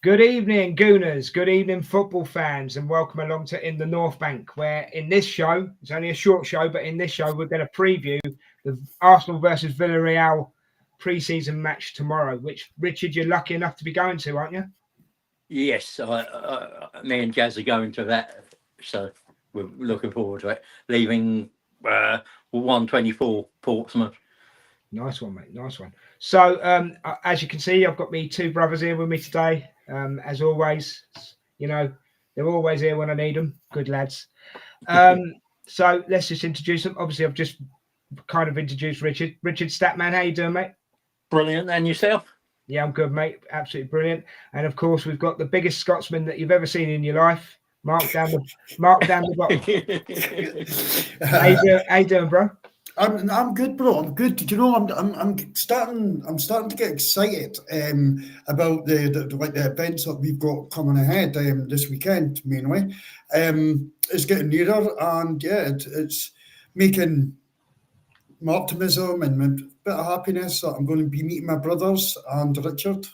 Good evening, Gooners. Good evening, football fans, and welcome along to In the North Bank, where in this show, it's only a short show, but in this show, we're going to preview the Arsenal versus Villareal pre-season match tomorrow, which, Richard, you're lucky enough to be going to, aren't you? Yes, me and Jazz are going to that, so we're looking forward to it. Leaving 1:24 Portsmouth. Nice one, mate. Nice one. So, as you can see, I've got me two brothers here with me today. As always, you know, they're always here when I need them. Good lads. So let's just introduce them. Obviously, I've just kind of introduced Richard. Richard Statman, how you doing, mate? Brilliant. And yourself? Yeah, I'm good, mate. Absolutely brilliant. And of course, we've got the biggest Scotsman that you've ever seen in your life, Mark down the bottom. How you doing, bro? I'm good, bro. I'm good. You know, I'm starting to get excited about the events that we've got coming ahead this weekend mainly. It's getting nearer, and yeah, it's making my optimism and a bit of happiness that I'm going to be meeting my brothers and Richard.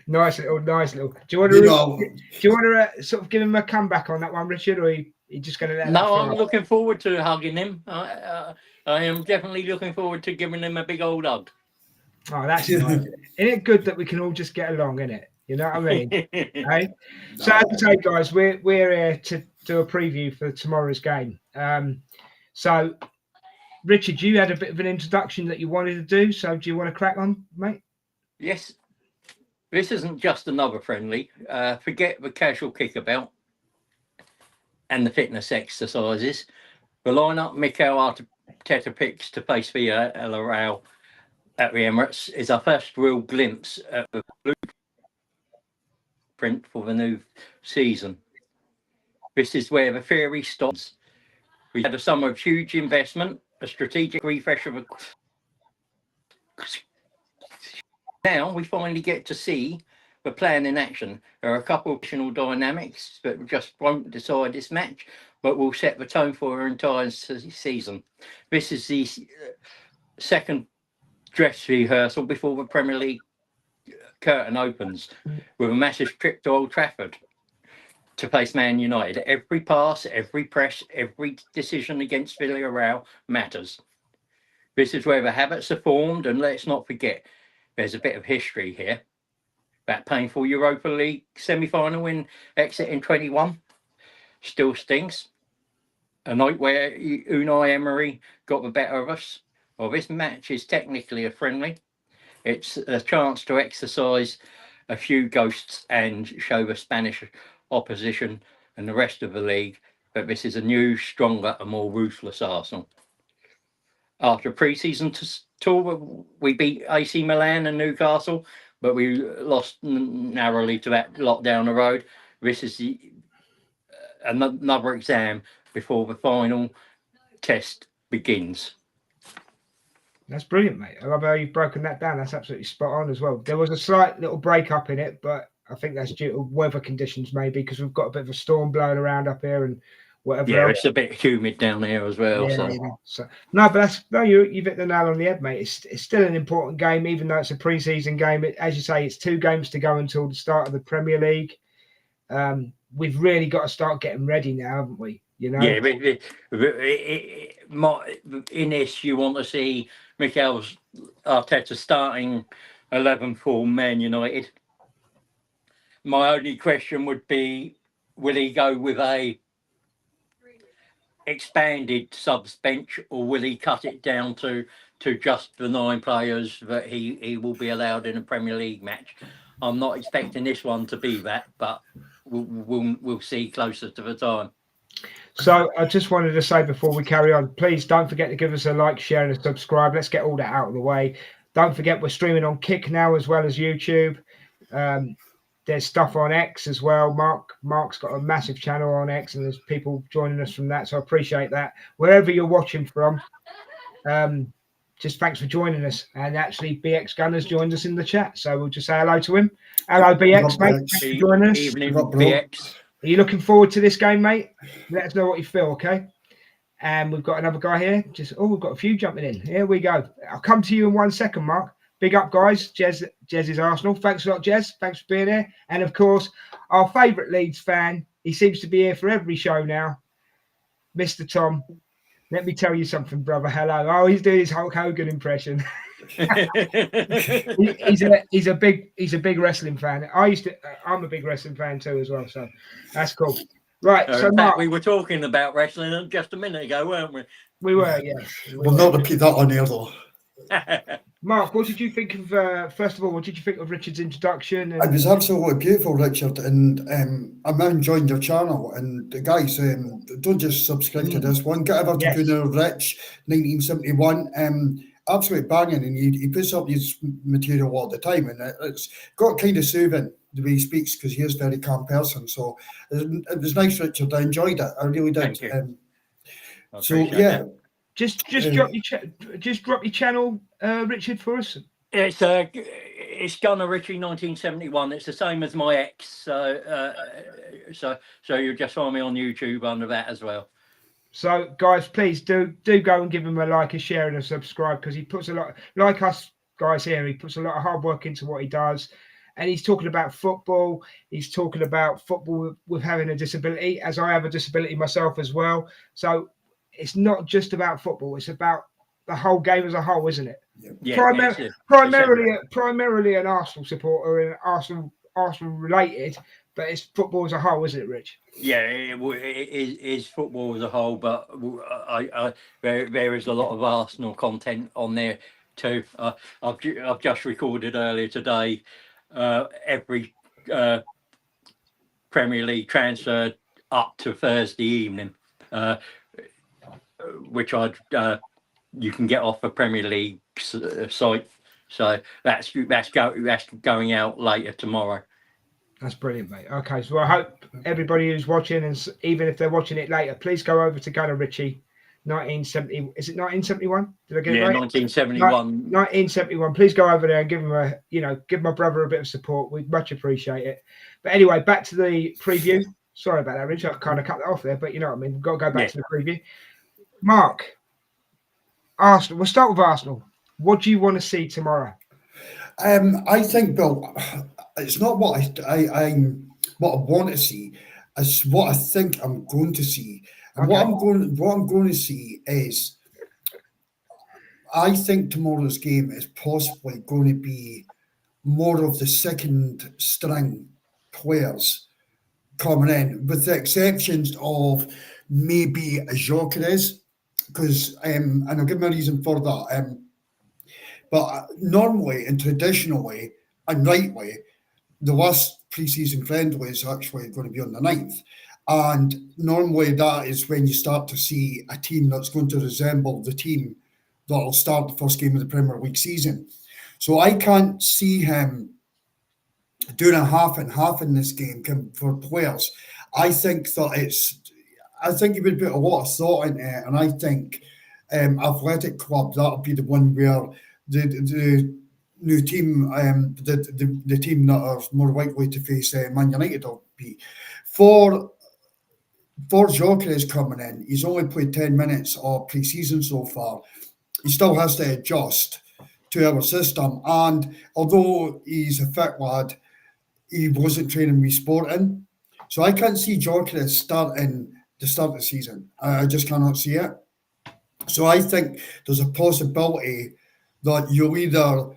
Nice little. Do you want to sort of give him a comeback on that one, Richard, or are you just going to let? No, I'm looking forward to hugging him. I am definitely looking forward to giving him a big old hug. Oh, that's nice. Isn't it good that we can all just get along, isn't it? You know what I mean? Hey? So as I say, guys, we're here to do a preview for tomorrow's game. So, Richard, you had a bit of an introduction that you wanted to do. So, do you want to crack on, mate? Yes. This isn't just another friendly. Forget the casual kickabout and the fitness exercises. The lineup Mikel Arteta picks to face Villareal at the Emirates is our first real glimpse at the blueprint for the new season. This is where the theory stops. We had a summer of huge investment, a strategic refresh of Now we finally get to see the plan in action. There are a couple of additional dynamics that just won't decide this match, but will set the tone for our entire season. This is the second dress rehearsal before the Premier League curtain opens, with a massive trip to Old Trafford to face Man United. Every pass, every press, every decision against Villarreal matters. This is where the habits are formed, and let's not forget, there's a bit of history here. That painful Europa League semi-final in exit in 21 still stings. A night where Unai Emery got the better of us. Well, this match is technically a friendly. It's a chance to exercise a few ghosts and show the Spanish opposition and the rest of the league that this is a new, stronger and more ruthless Arsenal. After a pre-season tour, we beat AC Milan and Newcastle, but we lost narrowly to that lot down the road. This is another exam before the final test begins. That's brilliant, mate. I love how you've broken that down. That's absolutely spot on as well. There was a slight little break up in it, but I think that's due to weather conditions maybe, because we've got a bit of a storm blowing around up here and whatever. Yeah, it's a bit humid down here as well. Yeah, so no, but you've hit the nail on the head, mate. It's still an important game, even though it's a pre-season game. As you say, it's 2 games to go until the start of the Premier League. We've really got to start getting ready now, haven't we? You know. Yeah, in this, you want to see Mikel Arteta starting 11 for Man United. My only question would be, will he go with a expanded subs bench, or will he cut it down to just the 9 players that he will be allowed in a Premier League match? I'm not expecting this one to be that, but we'll see closer to the time. So I just wanted to say before we carry on, please don't forget to give us a like, share, and a subscribe. Let's get all that out of the way. Don't forget we're streaming on Kick now as well as YouTube. There's stuff on X as well. Mark's got a massive channel on X, and there's people joining us from that. So I appreciate that. Wherever you're watching from, just thanks for joining us. And actually, BX Gunner's joined us in the chat. So we'll just say hello to him. Hello, BX, mate. Thanks for joining us. Evening, BX. Are you looking forward to this game, mate? Let us know what you feel, okay? And we've got another guy here. We've got a few jumping in. Here we go. I'll come to you in 1 second, Mark. big up, guys. Jez is Arsenal. Thanks a lot, Jez. Thanks for being here. And of course, our favourite Leeds fan. He seems to be here for every show now. Mr. Tom. Let me tell you something, brother. Hello. Oh, he's doing his Hulk Hogan impression. he's a big wrestling fan. I'm a big wrestling fan too as well. So that's cool. Right. So in Mark, fact, we were talking about wrestling just a minute ago, weren't we? we were, yes. We'll not repeat that on air though. Mark, what did you think of? First of all, what did you think of Richard's introduction? It was absolutely beautiful, Richard, and I'm enjoying your channel. And guys, don't just subscribe to this one. Get over to Gunnar Rich 1971. Absolutely banging, and he puts up his material all the time, and it's got kind of soothing the way he speaks because he is a very calm person. So it was nice, Richard. I enjoyed it. I really did. Thank you. So yeah. That. Just drop your channel, Richard, for us. It's Gunnar Ritchie 1971. It's the same as my ex. So you'll just find me on YouTube under that as well. So guys, please do go and give him a like, a share, and a subscribe because he puts a lot, like us guys here, he puts a lot of hard work into what he does. And he's talking about football. He's talking about football with having a disability, as I have a disability myself as well. So it's not just about football. It's about the whole game as a whole, isn't it? Yeah. Primarily an Arsenal supporter and Arsenal related, but it's football as a whole, isn't it, Rich? Yeah, it is football as a whole, but there is a lot of Arsenal content on there too. I've just recorded earlier today every Premier League transfer up to Thursday evening, which you can get off a Premier League site. So that's going out later tomorrow. That's brilliant, mate. Okay, so I hope everybody who's watching, and even if they're watching it later, please go over to Gunnar Ritchie, 1970. Is it 1971? Did I get it right? 1971. 1971. Please go over there and give my brother a bit of support. We'd much appreciate it. But anyway, back to the preview. Sorry about that, Rich. I kind of cut that off there, but you know what I mean. We've got to go back to the preview. Mark, Arsenal. We'll start with Arsenal. What do you want to see tomorrow? I think, Bill, it's not what I want to see. It's what I think I'm going to see. And what I'm going to see is, I think tomorrow's game is possibly going to be more of the second string players coming in, with the exceptions of maybe a Gyökeres, because and I'll give my reason for that. But normally and traditionally and rightly, the last pre-season friendly is actually going to be on the 9th. And normally that is when you start to see a team that's going to resemble the team that will start the first game of the Premier League season. So I can't see him doing a half and half in this game for players. I think he would put a lot of thought in it, and I think Athletic Club, that'll be the one where the new team, the team that are more likely to face Man United will be. For Gyökeres coming in, he's only played 10 minutes of pre-season so far. He still has to adjust to our system, and although he's a fit lad, he wasn't training with Sporting. So I can't see Gyökeres starting the start of the season. I just cannot see it. So I think there's a possibility that you'll either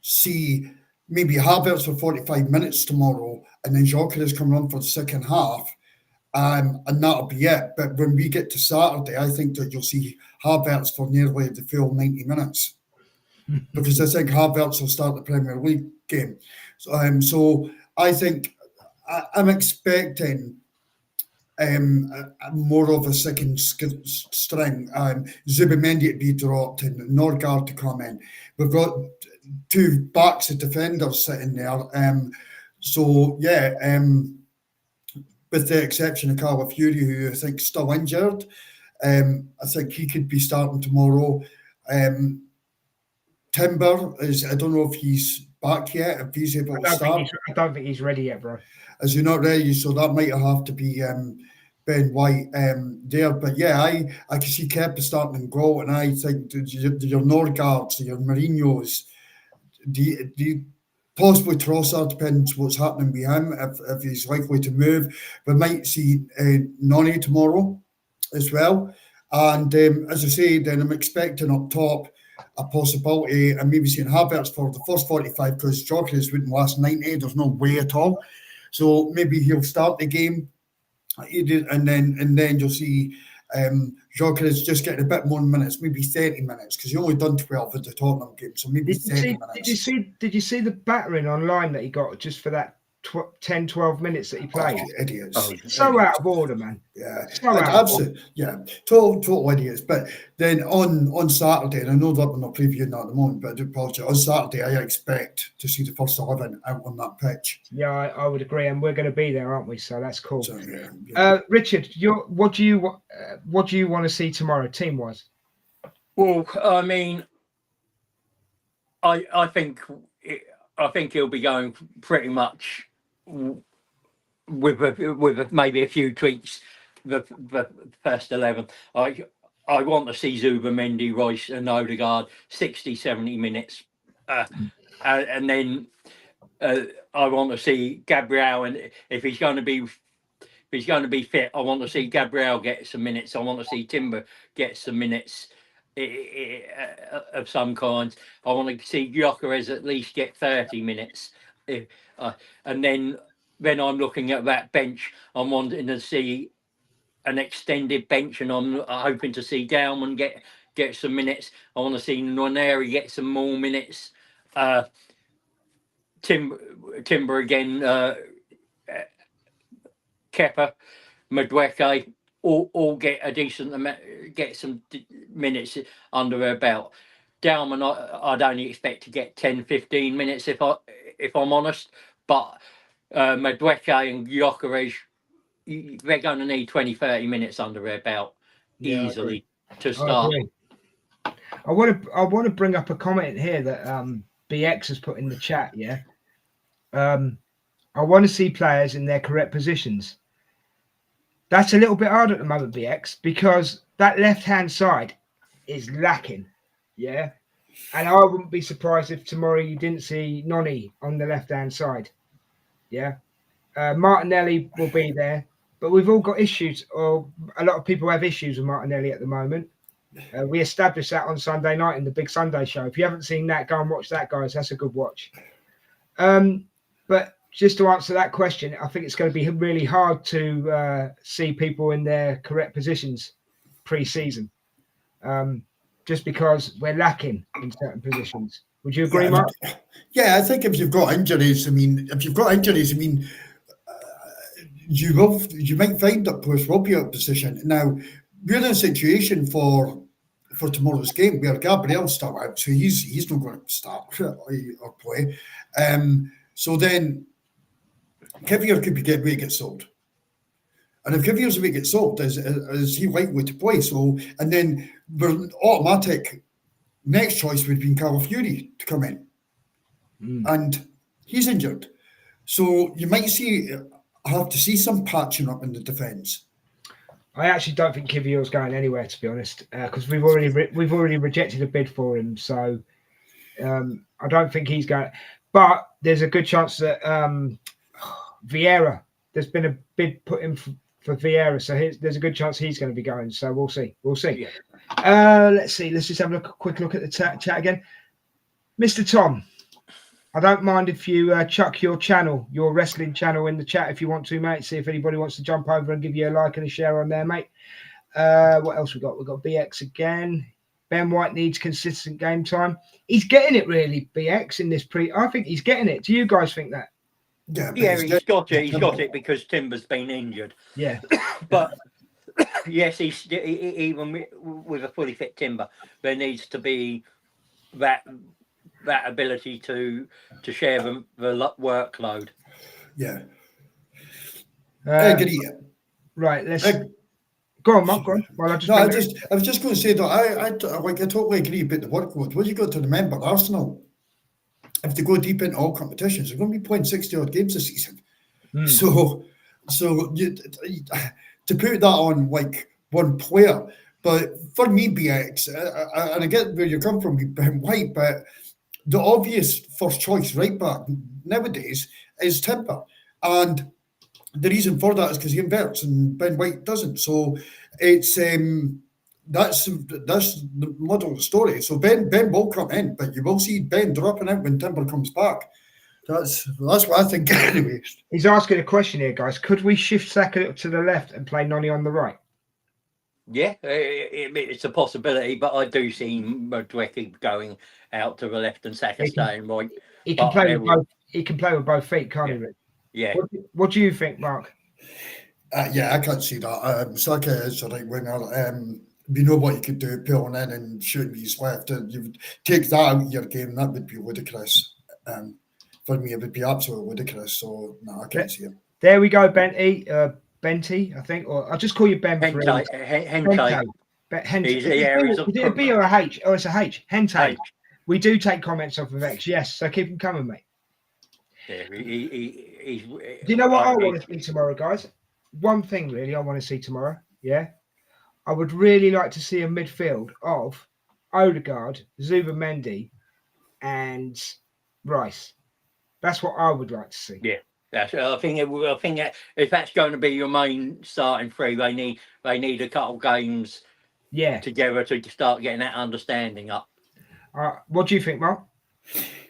see maybe Havertz for 45 minutes tomorrow, and then Gyökeres coming on for the second half, and that'll be it. But when we get to Saturday, I think that you'll see Havertz for nearly the full 90 minutes, because I think Havertz will start the Premier League game. So I think I'm expecting more of a second string. Zubimendi to be dropped and Norgard to come in. We've got two backs of defenders sitting there. With the exception of Carla Fury, who I think is still injured, I think he could be starting tomorrow. Timber I don't know if he's back yet, if he's able to start. I don't think he's ready yet, bro. As you're not ready, so that might have to be Ben White there. But yeah, I can see Kepa starting and goal, and I think your Norgards, your Mourinho's, the possibly Trossard, depends what's happening with him, if he's likely to move. We might see Noni tomorrow as well. And as I say, then I'm expecting up top a possibility, and maybe seeing Havertz for the first 45 because Gyökeres wouldn't last 90. There's no way at all. So maybe he'll start the game, and then you'll see Gyökeres just getting a bit more minutes, maybe 30 minutes, because he only done 12 at the Tottenham game, so maybe 30 minutes. Did you see the battering online that he got just for that 10, 12 minutes that he played? Oh, idiots. So out of order, man. Yeah, so absolutely. Yeah, total idiots. But then on Saturday, and I know that we're not previewing that at the moment, but I do apologize. On Saturday, I expect to see the first 11 out on that pitch. Yeah, I would agree, and we're going to be there, aren't we? So that's cool. So, yeah. Richard, what do you want to see tomorrow, team-wise? Well, I mean, I think he'll be going pretty much with maybe a few tweaks. The first 11. I want to see Zubimendi, Royce, and Odegaard 60, 70 minutes, and then I want to see Gabriel, and if he's going to be fit, I want to see Gabriel get some minutes. I want to see Timber get some minutes of some kinds. I want to see Gyökeres at least get 30 minutes. And then I'm looking at that bench. I'm wanting to see an extended bench, and I'm hoping to see Dowman get some minutes. I want to see Nwaneri get some more minutes. Timber again, Kepa, Madueke, all get a decent amount, get some minutes under their belt. Dowman, I'd only expect to get 10, 15 minutes if I'm honest. But Madueke and Gyökeres, they're going to need 20, 30 minutes under their belt easily to start. I want to bring up a comment here that BX has put in the chat. Yeah, I want to see players in their correct positions. That's a little bit hard at the moment, BX, because that left-hand side is lacking. Yeah, and I wouldn't be surprised if tomorrow you didn't see Noni on the left-hand side. Yeah, Martinelli will be there, but we've all got issues, or a lot of people have issues with Martinelli at the moment. We established that on Sunday night in the Big Sunday show. If you haven't seen that, go and watch that, guys. That's a good watch. But just to answer that question, I think it's going to be really hard to see people in their correct positions pre-season, just because we're lacking in certain positions. Would you agree, Mark? Yeah, I think if you've got injuries, you might find that players will be out of position. Now, we're in a situation for tomorrow's game where Gabriel's still out, so he's not going to start or play. So then Kivior could be ready to get sold. And if Kivier's ready to get sold, is he likely to play? So, and then the automatic next choice would be Calafiori to come in. And he's injured. So you might have to see some patching up in the defence. I actually don't think Kivior's going anywhere, to be honest, because we've already rejected a bid for him. So I don't think he's going. But there's a good chance that Vieira, there's been a bid put in for Vieira, so there's a good chance he's going to be going. So we'll see. Yeah. Let's see. Let's just have a quick look at the chat again. Mr. Tom, I don't mind if you chuck your wrestling channel in the chat if you want to, mate. See if anybody wants to jump over and give you a like and a share on there, mate. What else we got? We've got BX again. Ben White needs consistent game time. He's getting it, really, BX, in this I think he's getting it. Do you guys think that? Yeah, he's got it. He's got it because Timber's been injured. Yeah. But yes, even with a fully fit Timber, there needs to be that ability to share the workload. Yeah. Right. Let's go on, Mark. Go on. Well, I was just going to say that I totally agree about the workload. What you got to remember, Arsenal, if they go deep into all competitions, they're going to be playing 60-odd games this season. So to put that on like one player, but for me, BX, and I get where you come from, Ben White, but the obvious first choice right back nowadays is Timber, and the reason for that is because he inverts and Ben White doesn't. So it's that's the model of the story. So Ben will come in, but you will see Ben dropping out when Timber comes back. That's what I think anyway. He's asking a question here, guys. Could we shift Saka up to the left and play Noni on the right? Yeah, it's a possibility, but I do see Madwecki going out to the left and Saka staying right. He can play with both. He can play with both feet, can't he, Rick? Yeah. What do you think, Mark? Yeah, I can't see that. Saka is a right winger. We know what he could do, pulling in and shooting his left. And you would take that out of your game, that would be ludicrous. For me, it would be absolutely ludicrous. So, no, I can't see him. There we go, Benty, I think. Or I'll just call you Ben. Hente. Is it a B or a H? Oh, it's a H. Hente. We do take comments off of X, yes. So keep them coming, mate. Yeah, do you know what I want to see tomorrow, guys? One thing really I want to see tomorrow, yeah? I would really like to see a midfield of Odegaard, Zubimendi, and Rice. That's what I would like to see. Yeah, I think if that's going to be your main starting three, they need a couple games together to start getting that understanding up. What do you think, Mark?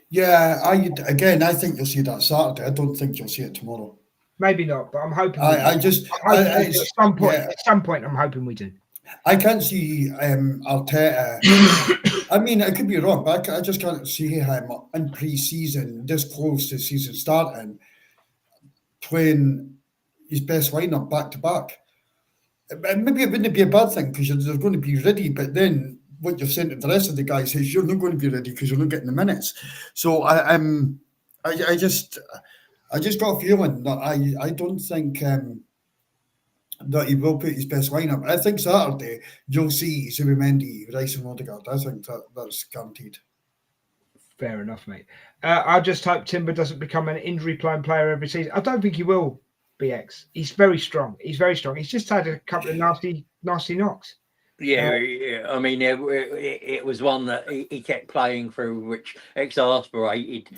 Yeah, I think you'll see that Saturday. I don't think you'll see it tomorrow. Maybe not, but I'm hoping. At some point, I'm hoping we do. I can't see Arteta. I mean, I could be wrong, but I just can't see him in pre-season, this close to season starting, playing his best lineup back to back. Maybe it wouldn't be a bad thing because they're going to be ready, but then what you're saying to the rest of the guys is you're not going to be ready because you're not getting the minutes. So I just got a feeling that I don't think that he will put his best lineup. I think Saturday you'll see Zubimendi, Rice and Odegaard. I think that's guaranteed. Fair enough, mate. I just hope Timber doesn't become an injury-prone player every season. I don't think he will, BX. He's very strong. He's just had a couple of nasty knocks. Yeah, I mean, it was one that he kept playing through, which exasperated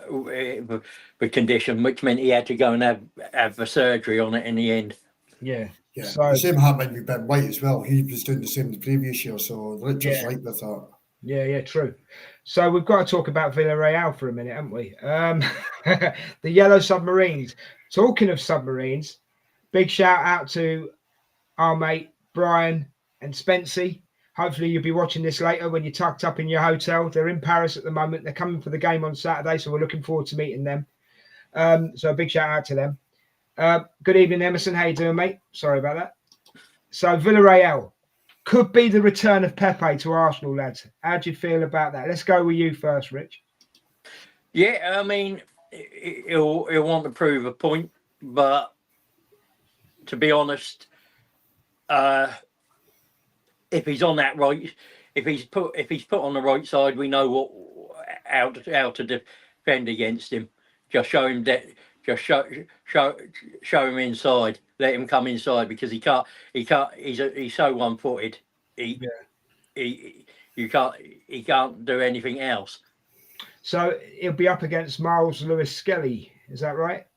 the condition, which meant he had to go and have the surgery on it in the end. Yeah. So the same happened with Ben White as well. He was doing the same the previous year, so Richard's right with that. Yeah, true. So we've got to talk about Villareal for a minute, haven't we? The Yellow Submarines. Talking of submarines, big shout out to our mate Brian and Spency. Hopefully you'll be watching this later when you're tucked up in your hotel. They're in Paris at the moment. They're coming for the game on Saturday, so we're looking forward to meeting them. So a big shout out to them. Good evening, Emerson. How you doing, mate? Sorry about that. So Villareal could be the return of Pepe to Arsenal, lads. How do you feel about that? Let's go with you first, Rich. Yeah, I mean, he'll want to prove a point, but to be honest, if he's on that right, if he's put on the right side, we know how to defend against him. Just show him that. Just show him inside. Let him come inside because he can't. He's so one-footed. He can't do anything else. So he'll be up against Miles Lewis Skelly. Is that right?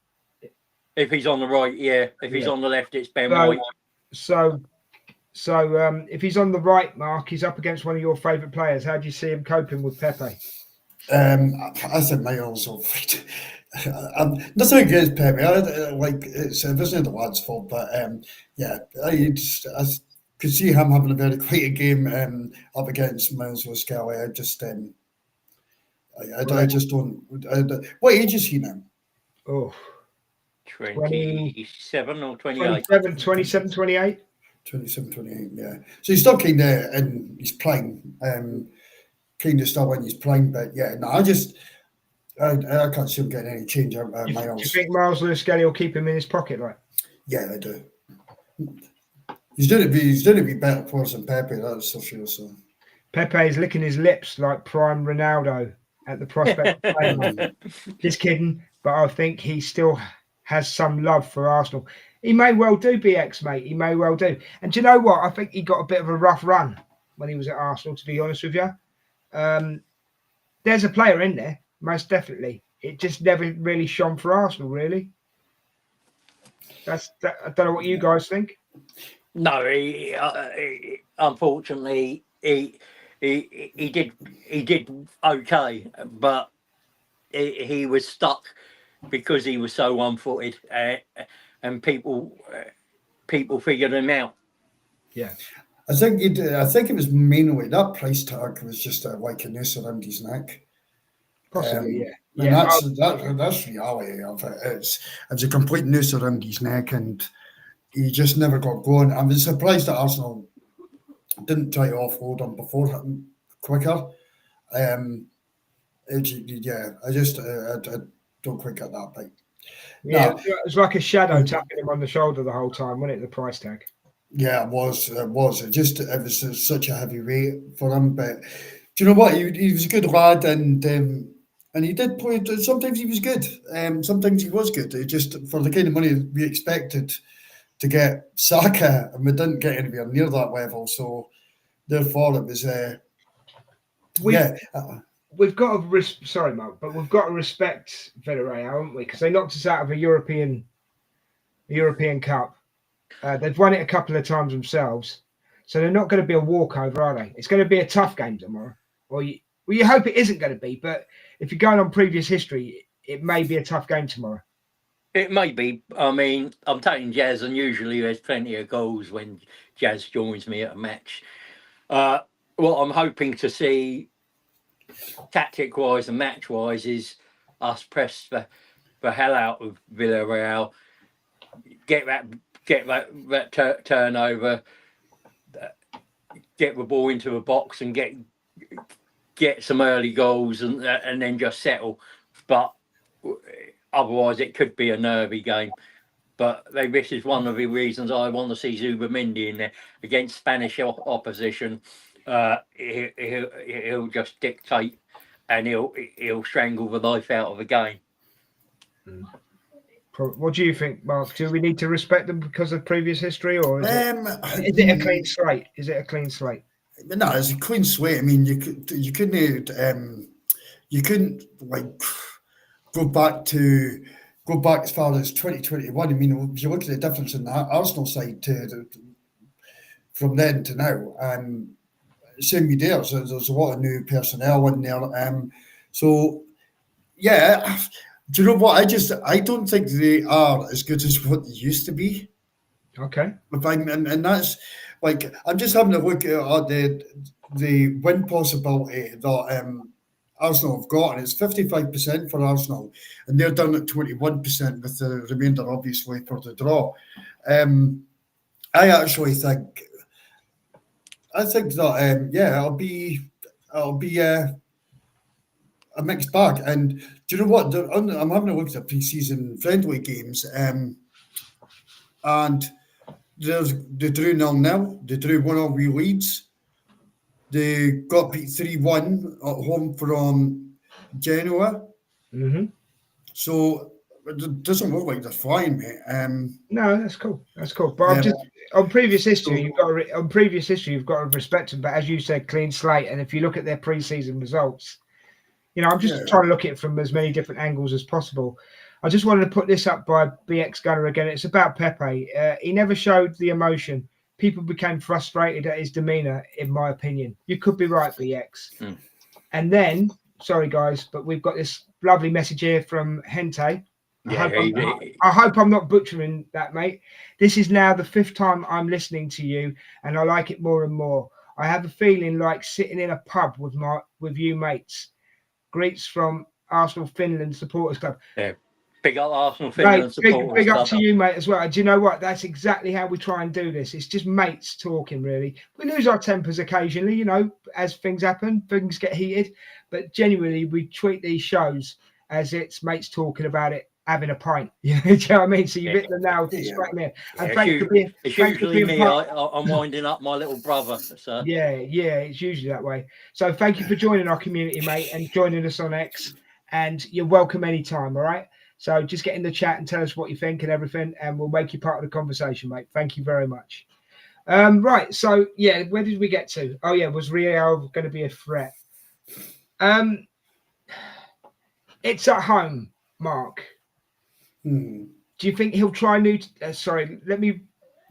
If he's on the right, yeah. If he's on the left, it's Ben White. So if he's on the right, Mark, he's up against one of your favourite players. How do you see him coping with Pepe? I think Miles will fight. Nothing against Pepe. It wasn't the lad's fault, but I could see him having a very quiet game up against Miles Lewis Skelly. I just don't. What age is he now? Oh, 27 or 28. 27, 28. 27, 28, yeah. So he's still kind of in his prime, kind of still in his prime, but yeah, no, I can't see him getting any change out of Miles. Do you think Miles Lewis Skelly will keep him in his pocket, right? Yeah, I do. He's going to be better players than Pepe, that's for sure. So Pepe is licking his lips like prime Ronaldo at the prospect of playing. Just kidding, but I think he still has some love for Arsenal. He may well do, BX, mate. He may well do. And do you know what? I think he got a bit of a rough run when he was at Arsenal, to be honest with you. There's a player in there, most definitely. It just never really shone for Arsenal, really. I don't know what you guys think. No, unfortunately, he did okay, but he was stuck because he was so one-footed, and people figured him out. Yeah, I think he did. I think it was mainly that price tag was just like a noose around his neck. possibly. And Yeah. that's reality of it. It's a complete noose around his neck, and he just never got going. I was surprised that Arsenal didn't try to offload him before him quicker. I don't quite get that bit. Yeah, No, it was like a shadow tapping him on the shoulder the whole time, wasn't it? The price tag. yeah, it was. It was. It was such a heavy weight for him. But do you know what? He was a good lad, and he did play. Sometimes he was good. Sometimes he was good. It just for the kind of money we expected to get Saka, and we didn't get anywhere near that level. So therefore, it was. We've got to sorry, Mark, but we've got to respect Villareal, haven't we? Because they knocked us out of a European Cup. They've won it a couple of times themselves, so they're not going to be a walkover, are they? It's going to be a tough game tomorrow. Well, you hope it isn't going to be, but if you're going on previous history, it may be a tough game tomorrow. It may be. I mean, I'm taking Jazz, and usually there's plenty of goals when Jazz joins me at a match. What I'm hoping to see, tactic-wise and match-wise, is us press the hell out of Villarreal, get that turnover, get the ball into the box, and get some early goals, and then just settle. But otherwise, it could be a nervy game. But this is one of the reasons I want to see Zubimendi in there against Spanish opposition. He'll just dictate, and he'll strangle the life out of the game. What do you think, Mark? Do we need to respect them because of previous history, or is it a clean slate? Is it a clean slate? No, it's a clean slate. I mean, you couldn't like go back as far as 2021. I mean, if you look at the difference in the Arsenal side from then to now, same with theirs. There's a lot of new personnel in there. So yeah, do you know what? I don't think they are as good as what they used to be. Okay. And that's like I'm just having a look at the win possibility that Arsenal have got, and it's 55% for Arsenal, and they're down at 21% with the remainder obviously for the draw. I actually think that it'll be a mixed bag. And do you know what? I'm having a look at the pre-season friendly games, and they drew 0-0. They drew 1-0 with Leeds. They got beat 3-1 at home from Genoa. Mm-hmm. So it doesn't look like they're flying, mate. No, that's cool. That's cool. But on previous history, you've got to respect them. But as you said, clean slate. And if you look at their pre-season results, I'm just trying to look at it from as many different angles as possible. I just wanted to put this up by BX Gunner again. It's about Pepe. He never showed the emotion. People became frustrated at his demeanour, in my opinion. You could be right, BX. And then, sorry guys, but we've got this lovely message here from Hente. I hope I'm not butchering that, mate. This is now the 5th time I'm listening to you, and I like it more and more. I have a feeling like sitting in a pub with you mates. Greets from Arsenal Finland Supporters Club. Yeah. Big up Arsenal Finland supporters. Big up to you, mate, as well. Do you know what? That's exactly how we try and do this. It's just mates talking, really. We lose our tempers occasionally, as things happen, things get heated. But genuinely, we treat these shows as it's mates talking about it, having a pint. Do you know what I mean? So you've hit the nail straight there. And it's usually me. I'm winding up my little brother. So. Yeah, it's usually that way. So thank you for joining our community, mate, and joining us on X. And you're welcome anytime, all right? So just get in the chat and tell us what you think and everything, and we'll make you part of the conversation, mate. Thank you very much. Right, so, where did we get to? Oh, yeah, was Real going to be a threat? It's at home, Mark. Do you think he'll try new? Sorry, let me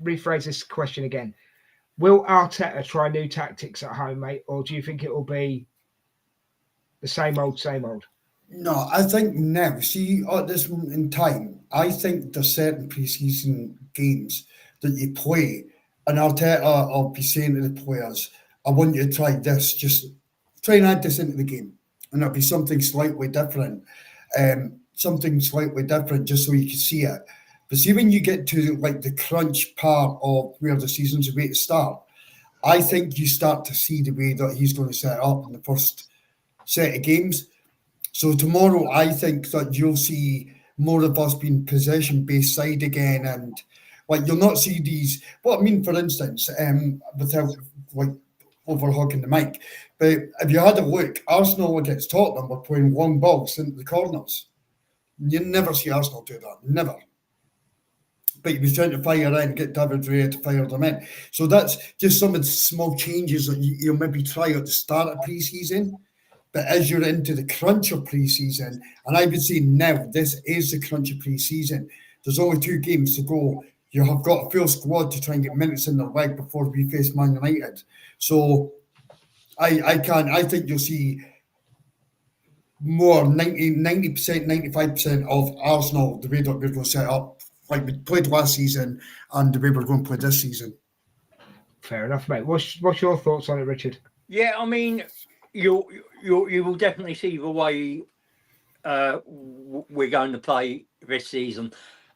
rephrase this question again. Will Arteta try new tactics at home, mate, or do you think it will be the same old, same old? No, I think now, see, at this moment in time, I think there's certain pre-season games that you play, and Arteta will be saying to the players, I want you to try this, just try and add this into the game. And it'll be something slightly different. Just so you can see it. But see, when you get to like the crunch part of where the season's about to start, I think you start to see the way that he's going to set up in the first set of games. So tomorrow, I think that you'll see more of us being possession-based side again, and like you'll not see these. Well, I mean, for instance, without like overhogging the mic, but if you had a look, Arsenal against Tottenham were playing long balls into the corners. You never see Arsenal do that, never. But he was trying to fire in, get David Raya to fire them in. So that's just some of the small changes that you'll maybe try at the start of pre-season. But as you're into the crunch of pre-season, and I would say now this is the crunch of pre-season, there's only 2 games to go. You have got a full squad to try and get minutes in their leg before we face Man United. So I think you'll see more 90%, 95% of Arsenal, the way that we're going to set up, like we played last season and the way we're going to play this season. Fair enough, mate. What's your thoughts on it, Richard? Yeah, I mean, you will definitely see the way we're going to play this season.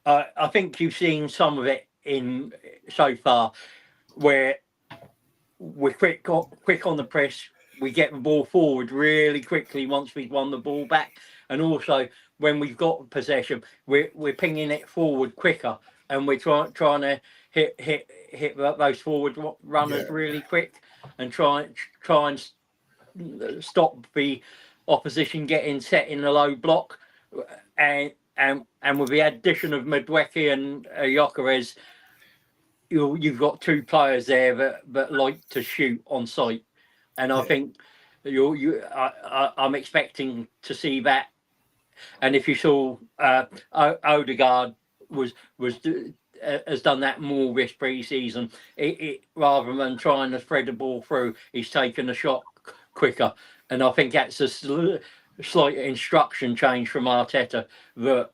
I think you've seen some of it in so far, where we're quick on the press. We get the ball forward really quickly once we've won the ball back, and also when we've got possession, we're pinging it forward quicker, and we're trying to hit those forward runners really quick, and try and stop the opposition getting set in a low block, and with the addition of Madueke and Gyökeres, you've got 2 players there that like to shoot on sight, and I think I'm expecting to see that. And if you saw Odegaard has done that more this pre-season, it rather than trying to thread the ball through, he's taken the shot quicker, and I think that's a slight instruction change from Arteta, that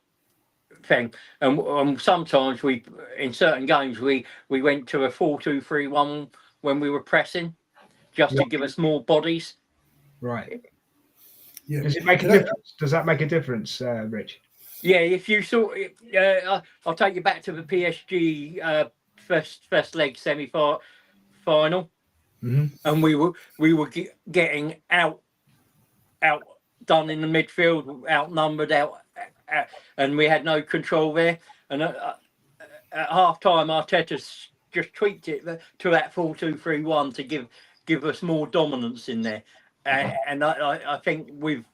thing. And sometimes in certain games we went to a 4-2-3-1 when we were pressing, just to give us more bodies. Right. Yeah. Does it make a difference? Does that make a difference, Rich? Yeah. If you saw, I'll take you back to the PSG first leg semi-final, and we were getting out done in the midfield, outnumbered, and we had no control there. And at half time, Arteta's just tweaked it to that 4-2-3-1 to give us more dominance in there. And I think with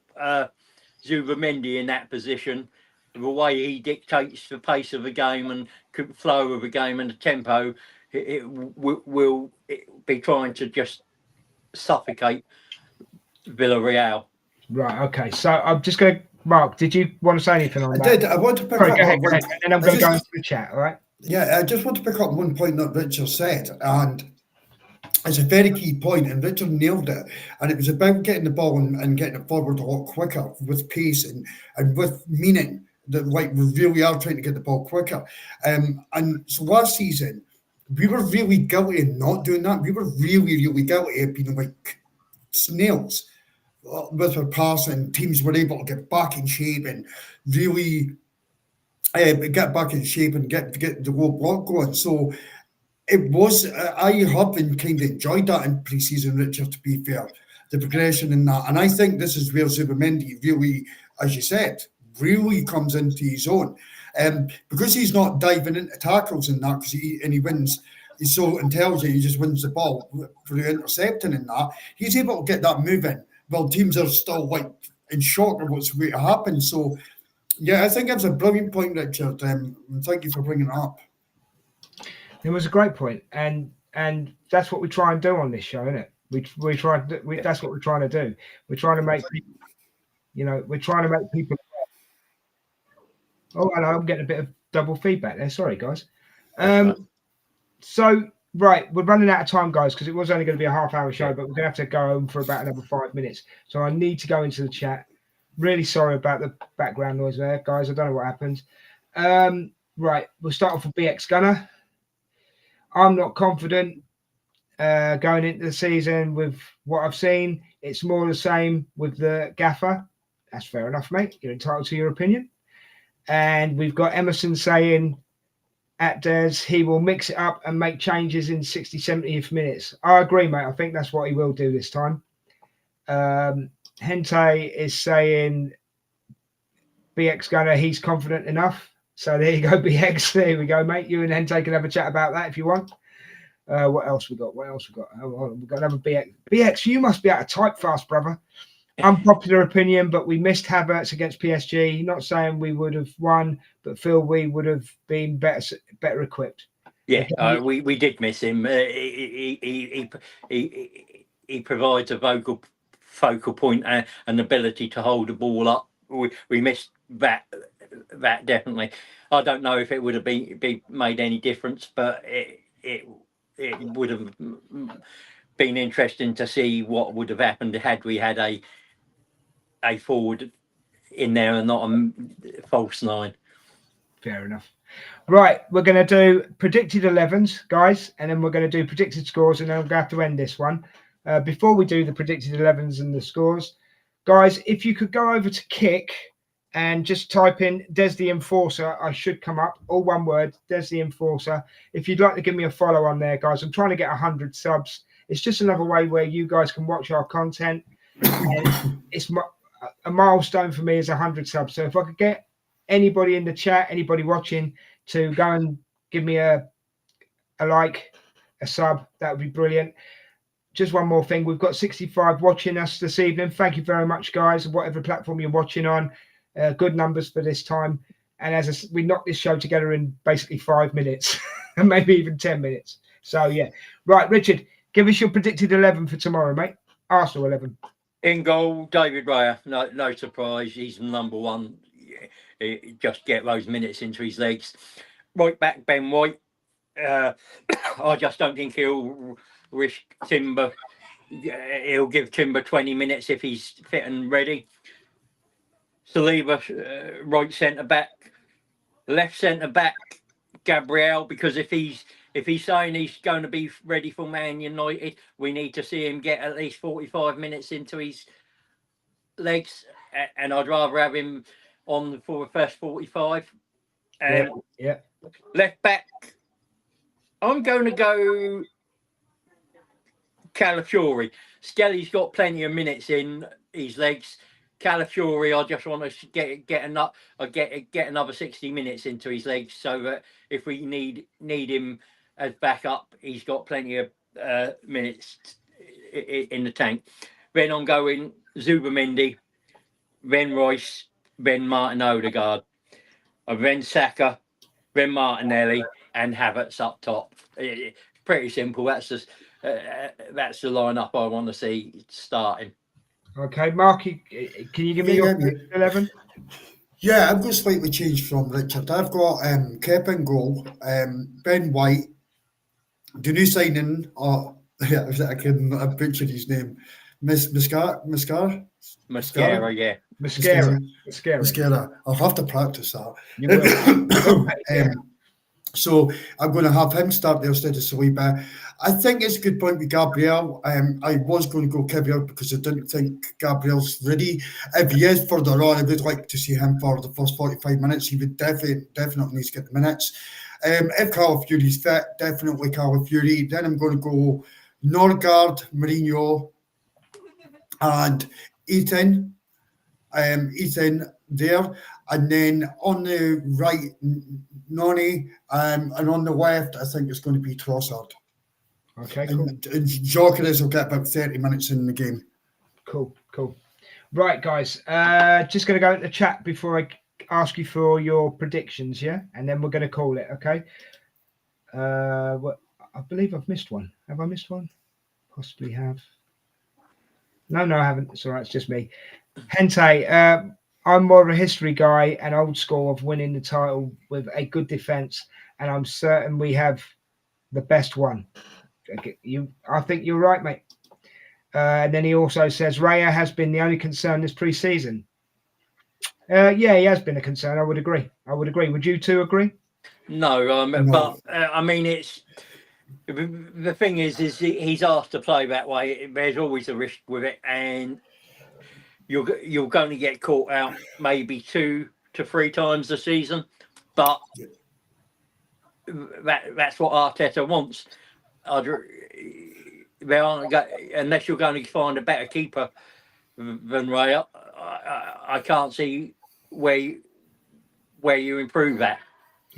Zubimendi in that position, the way he dictates the pace of the game and flow of the game and the tempo, it will be trying to just suffocate Villareal. Right. Okay. So I'm just going to, Mark, did you want to say anything on that? I did. I want to pick up. Go ahead, and then I'm going to go into the chat. All right. Yeah, I just want to pick up one point that Richard said, and it's a very key point, and Richard nailed it. And it was about getting the ball and getting it forward a lot quicker with pace and with meaning. That like we really are trying to get the ball quicker. And so last season, we were really guilty of not doing that. We were really, really guilty of being like snails with our passing. Teams were able to get back in shape and really get back in shape and get the low block going. So it was, I have been kind of enjoyed that in pre-season, Richard, to be fair, the progression in that. And I think this is where Zubimendi really, as you said, really comes into his own. Because he's not diving into tackles and that, and he wins, he's so intelligent, he just wins the ball through intercepting and that. He's able to get that moving while teams are still like in shock of what's going to happen. So, yeah, I think that's a brilliant point, Richard. Thank you for bringing it up. It was a great point, and that's what we try and do on this show, isn't it? We try. That's what we're trying to do. We're trying to make, we're trying to make people. Oh, hello, I'm getting a bit of double feedback there. Sorry, guys. So, right, we're running out of time, guys, because it was only going to be a half-hour show, but we're going to have to go home for about another 5 minutes. So I need to go into the chat. Really sorry about the background noise there, guys. I don't know what happened. Right, we'll start off with BX Gunner. I'm not confident going into the season with what I've seen. It's more the same with the gaffer. That's fair enough, mate. You're entitled to your opinion. And we've got Emerson saying at Des, he will mix it up and make changes in 60, 70th minutes. I agree, mate. I think that's what he will do this time. Hente is saying BX Gunner, he's confident enough. So there you go, BX. There we go, mate. You and Hente can have a chat about that if you want. What else we got? We've got another BX. BX, you must be out of type fast, brother. Unpopular opinion, but we missed Havertz against PSG. Not saying we would have won, but feel we would have been better equipped. Yeah, we did miss him. He provides a focal point and ability to hold the ball up. We missed that definitely. I don't know if it would have been made any difference, but it would have been interesting to see what would have happened had we had a forward in there and not a false nine. Fair enough. Right, we're going to do predicted 11s, guys, and then we're going to do predicted scores, and then we're going to have to end this one. Before we do the predicted 11s and the scores, guys, if you could go over to Kick and just type in Des the Enforcer, I should come up, all one word, Des the Enforcer. If you'd like to give me a follow on there, guys, I'm trying to get 100 subs. It's just another way where you guys can watch our content. And it's a milestone for me is 100 subs. So if I could get anybody in the chat, anybody watching, to go and give me a like, a sub, that would be brilliant. Just one more thing, we've got 65 watching us this evening. Thank you very much, guys, whatever platform you're watching on. Good numbers for this time. And as we knocked this show together in basically 5 minutes, and maybe even 10 minutes. So yeah, right, Richard, give us your predicted 11 for tomorrow, mate. Arsenal 11. In goal, David Raya. No surprise. He's number one. Just get those minutes into his legs. Right back, Ben White. I just don't think he'll risk Timber. He'll give Timber 20 minutes if he's fit and ready. Saliba, right centre back. Left centre back, Gabriel, because if he's saying he's going to be ready for Man United, we need to see him get at least 45 minutes into his legs, and I'd rather have him on for the first 45. Yeah. Left back, I'm going to go Calafiori. Skelly's got plenty of minutes in his legs. Calafiori, I just want to get another 60 minutes into his legs, so that if we need him as backup, he's got plenty of minutes in the tank. Then I'm going Zubamendi, then Royce, then Martin Odegaard, then Saka, then Martinelli, and Havertz up top. It's pretty simple. That's the lineup I want to see starting. Okay, Marky, can you give me your 11? Yeah, I'm going to slightly change from Richard. I've got Pepe in goal, Ben White, the new signing, yeah, I butchered his name, Mascara, yeah. Mascara. I'll have to practice that. You will. So I'm going to have him start there instead of Saliba. I think it's a good point with Gabriel. I was going to go Gabriel because I didn't think Gabriel's ready. If he is further on, I would like to see him for the first 45 minutes. He would definitely needs to get the minutes. If Calafiori's fit, definitely Calafiori. Then I'm going to go Norgard, Mourinho, and Ethan. Ethan there, and then on the right, Noni, and on the left, I think it's going to be Trossard. Okay, cool. And Gyökeres will get about 30 minutes in the game. Cool. Right, guys, just going to go into the chat before I ask you for your predictions, yeah? And then we're going to call it, okay? I believe I've missed one. Have I missed one? Possibly have. No, I haven't. It's all right. It's just me. Hente, I'm more of a history guy and old school of winning the title with a good defense, and I'm certain we have the best one. I think you're right, mate. And then he also says Raya has been the only concern this pre-season. Yeah, he has been a concern. I would agree. Would you two agree? No, No. but I mean, it's the thing is he's asked to play that way. There's always a risk with it, and you're going to get caught out maybe 2 to 3 times a season, but that's what Arteta wants. There aren't unless you're going to find a better keeper than Raya. I can't see where you improve that.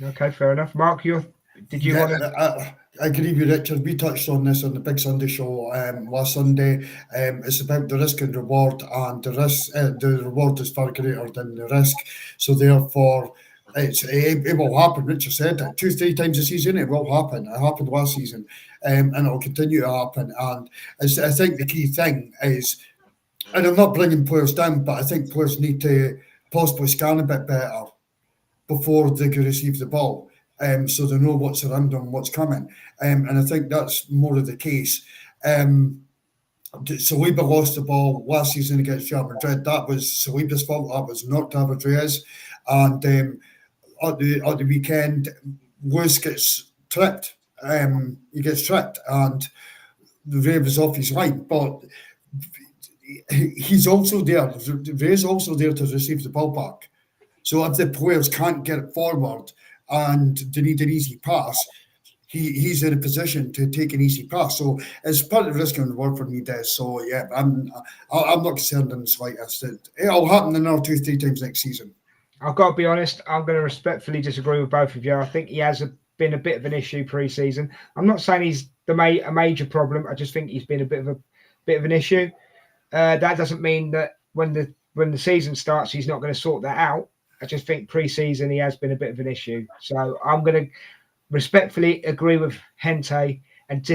Okay, fair enough. Mark, did you want to? I agree with Richard. We touched on this on the Big Sunday show last Sunday. It's about the risk and reward, and the reward is far greater than the risk. So therefore, it will happen. Richard said that 2-3 times a season. It will happen. It happened last season, and it will continue to happen. And I think the key thing is, and I'm not bringing players down, but I think players need to possibly scan a bit better before they can receive the ball, so they know what's around them, what's coming. And I think that's more of the case. Saliba lost the ball last season against Real Madrid. That was Saliba's fault. That was not David Reyes. And at the weekend, Lewis gets tripped. He gets tripped, and the Reyes was off his line. But he's also there. Reyes is also there to receive the ball back. So if the players can't get it forward and they need an easy pass, he's in a position to take an easy pass. So it's part of the risk and reward for me, Des. So yeah, I'm not concerned in the slightest. It'll happen another 2-3 times next season. I've got to be honest. I'm going to respectfully disagree with both of you. I think he has been a bit of an issue pre-season. I'm not saying he's a major problem. I just think he's been a bit of an issue. That doesn't mean that when the season starts, he's not going to sort that out. I just think pre-season he has been a bit of an issue. So I'm going to respectfully agree with Hente and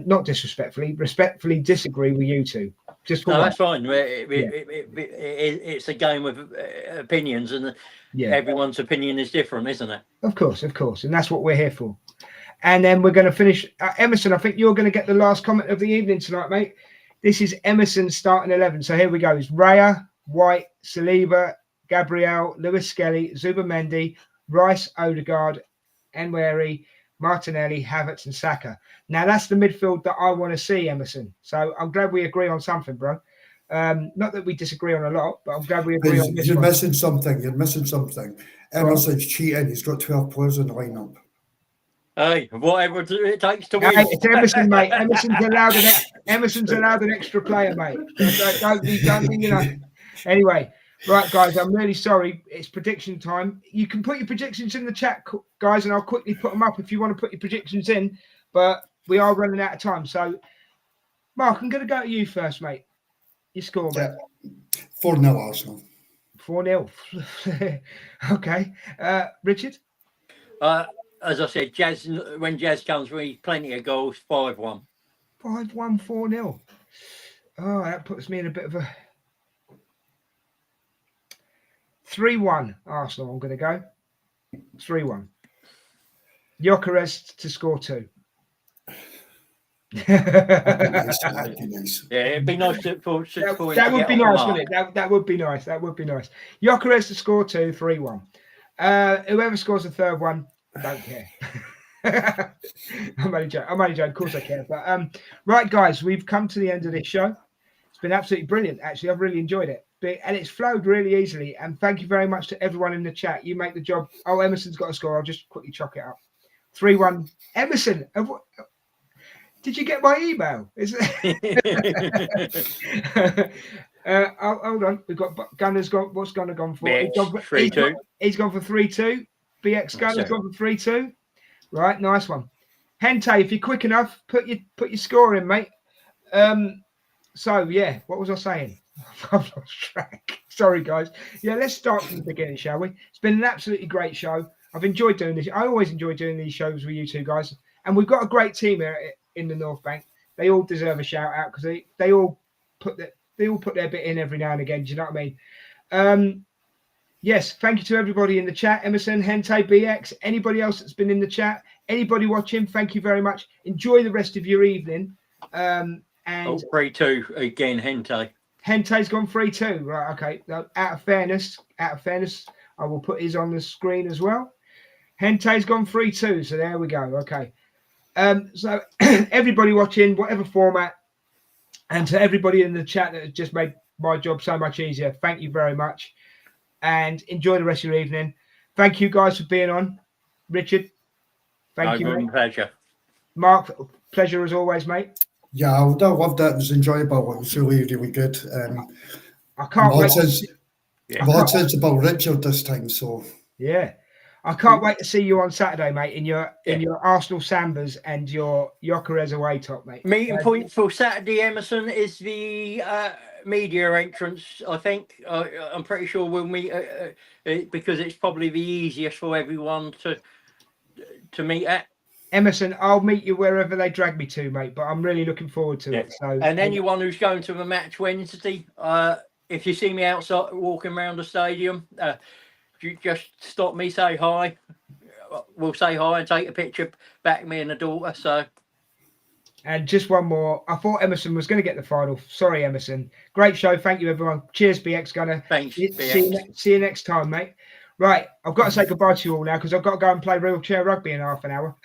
not disrespectfully, respectfully disagree with you two. That's fine. It's a game of opinions, and everyone's opinion is different, isn't it? Of course, and that's what we're here for. And then we're going to finish. Emerson, I think you're going to get the last comment of the evening tonight, mate. This is Emerson's starting 11. So here we go. It's Raya, White, Saliba, Gabriel, Lewis Skelly, Zubamendi, Rice, Odegaard, Enweri, Martinelli, Havertz, and Saka. Now that's the midfield that I want to see, Emerson. So I'm glad we agree on something, bro. Not that we disagree on a lot, but I'm glad we agree on this. You're missing something. Emerson's cheating. He's got 12 players in the lineup. Hey, whatever it takes to win. Hey, it's Emerson, mate. Emerson's allowed an extra player, mate. Don't be. Anyway. Right, guys, I'm really sorry. It's prediction time. You can put your predictions in the chat, guys, and I'll quickly put them up if you want to put your predictions in. But we are running out of time. So, Mark, I'm going to go to you first, mate. Your score, mate. 4-0 Arsenal. 4-0. Okay. Richard? As I said, when Jazz comes, we need plenty of goals. 5-1. 5-1, 4-0. Oh, that puts me in a bit of a... 3-1 Arsenal, I'm going to go. 3-1. Gyökeres to score 2. That'd be nice. Yeah, it'd be nice that would be nice, wouldn't it? That would be nice. Gyökeres to score 2, 3-1. Whoever scores the third one, I don't care. I'm only joking. Of course I care. But right, guys, we've come to the end of this show. It's been absolutely brilliant. Actually, I've really enjoyed it. And it's flowed really easily. And thank you very much to everyone in the chat. You make the job. Oh, Emerson's got a score. I'll just quickly chalk it up. 3-1. Emerson, did you get my email? Is it? Hold on. We've got Gunner's gone. What's Gunner gone for? He's gone for 3-2. He's gone for 3-2. BX Gunner's gone for 3-2. Right, nice one. Hente, if you're quick enough, put your score in, mate. So yeah, what was I saying? I've lost track. Sorry, guys. Yeah, let's start from the beginning, shall we? It's been an absolutely great show. I've enjoyed doing this. I always enjoy doing these shows with you two guys. And we've got a great team here in the North Bank. They all deserve a shout out because they all put they all put their bit in every now and again. Do you know what I mean? Yes, thank you to everybody in the chat. Emerson, Hente, BX, anybody else that's been in the chat, anybody watching, thank you very much. Enjoy the rest of your evening. And 3-2 again, Hente. Hente's gone 3-2. Right, okay. Now, out of fairness, I will put his on the screen as well. Hente's gone 3-2, so there we go. Okay. So everybody watching, whatever format, and to everybody in the chat that has just made my job so much easier, thank you very much. And enjoy the rest of your evening. Thank you guys for being on. Richard, thank you, mate. Pleasure. Mark, pleasure as always, mate. Yeah, I loved that. It was enjoyable. It was really, really good. I can't wait. Lots about Richard this time, so yeah. I can't wait to see you on Saturday, mate, in your Arsenal Sambas and your Jokeres away top, mate. Meeting point for Saturday, Emerson, is the media entrance. I think I'm pretty sure we'll meet because it's probably the easiest for everyone to meet at. Emerson, I'll meet you wherever they drag me to, mate. But I'm really looking forward to it. So, and anyone who's going to the match Wednesday, if you see me outside walking around the stadium, you just stop me, say hi. We'll say hi and take a picture back, me and the daughter. So. And just one more. I thought Emerson was going to get the final. Sorry, Emerson. Great show. Thank you, everyone. Cheers, BX Gunner. Thanks, see you next time, mate. Right. I've got to say goodbye to you all now because I've got to go and play wheelchair rugby in half an hour.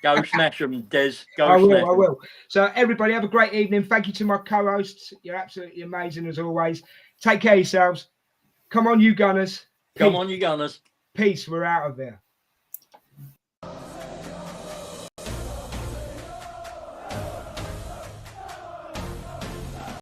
Go smash them, Des. I will. So, everybody, have a great evening. Thank you to my co-hosts. You're absolutely amazing as always. Take care of yourselves. Come on, you Gunners. Come on, you Gunners. Peace. We're out of there.